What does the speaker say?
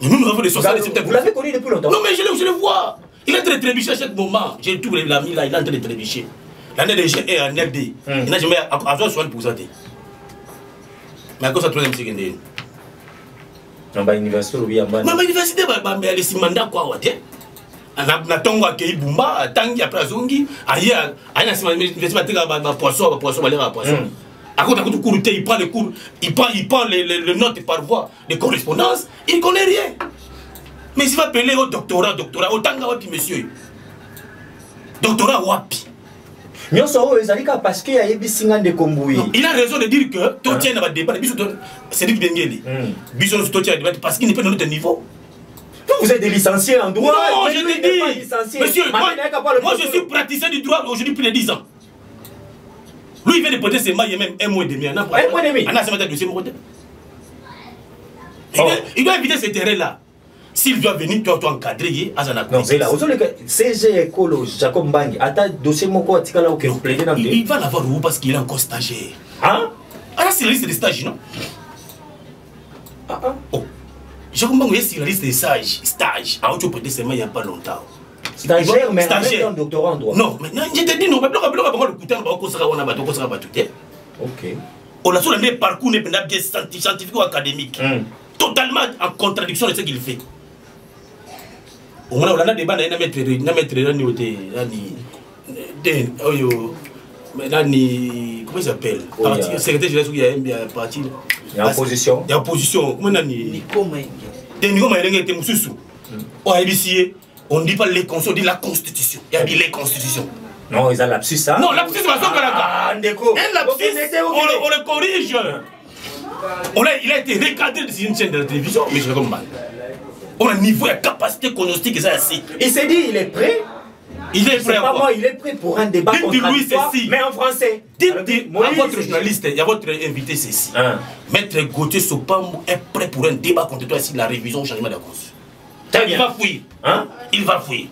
Nous avons des 67. Vous l'avez connu depuis longtemps? Non, mais je le vois. Il est en train de trébucher à chaque moment. J'ai tout l'ami là, il est en train de trébucher. L'année de G est en LD. Il n'a jamais à 60%. Mais à cause de la troisième secondaire. Non, bah, université, oui, à ma université, elle est si mandat quoi, ouais. Na tongo akei bumba, tangi après zongi, aïe, aïe, na si université, poisson, poisson. À côté de cours, il prend les cours, il prend les notes par voie de correspondance, il ne connaît rien. Mais il va appeler au doctorat, autant que monsieur. Doctorat wapi. Parce qu'il y a des de Komboué. Il a raison de dire que tout tient dans le débat. C'est dit Bengeli. Parce qu'il n'est pas dans notre niveau. Vous êtes des licenciés en droit. Non, je te dis. Monsieur, moi je suis praticien du droit aujourd'hui plus de 10 ans. Lui, il vient de porter ses mailles, il y a même un mois et demi. Un mois et demi. Il doit éviter ce terrain-là. S'il doit venir, tu dois encadrer, non, c'est là. CG Écolo, Jacob Mbangi, dossier il va l'avoir où parce qu'il est encore stagiaire. Hein? Ah là, c'est la liste des stages, non? Oh. Jacob Mbangi, c'est la liste des stages. Ah, tu peux porter ses mailles il n'y a pas longtemps. Stagiaire, mais avec un doctorat en droit. Non, mais je te dis, non, mais ok. On a sur le parcours scientifique ou académique. Totalement en contradiction de ce qu'il fait. On a débat na mettre comment il s'appelle? Secrétaire général il y a parti. Il y a opposition. Il y a opposition. Comment on ne dit pas les constitutions, on dit la constitution. Il y a dit les constitutions. Non, ils ont lapsus ça. Non, lapsus c'est pas ça. Un lapsus, on le corrige. Il a été recadré de une chaîne de la télévision, mais je le comprends. On a un niveau de capacité cognostique, ça aussi. Il s'est dit, il est prêt. Il est prêt. Pas moi, il est prêt pour un débat contradictoire, mais en français. Dites-moi, votre journaliste, il y a votre invité, c'est ici. Maître Gauthier Sopam est prêt pour un débat contre toi sur la révision au changement de la Constitution. Il va fuir. Il va fuir.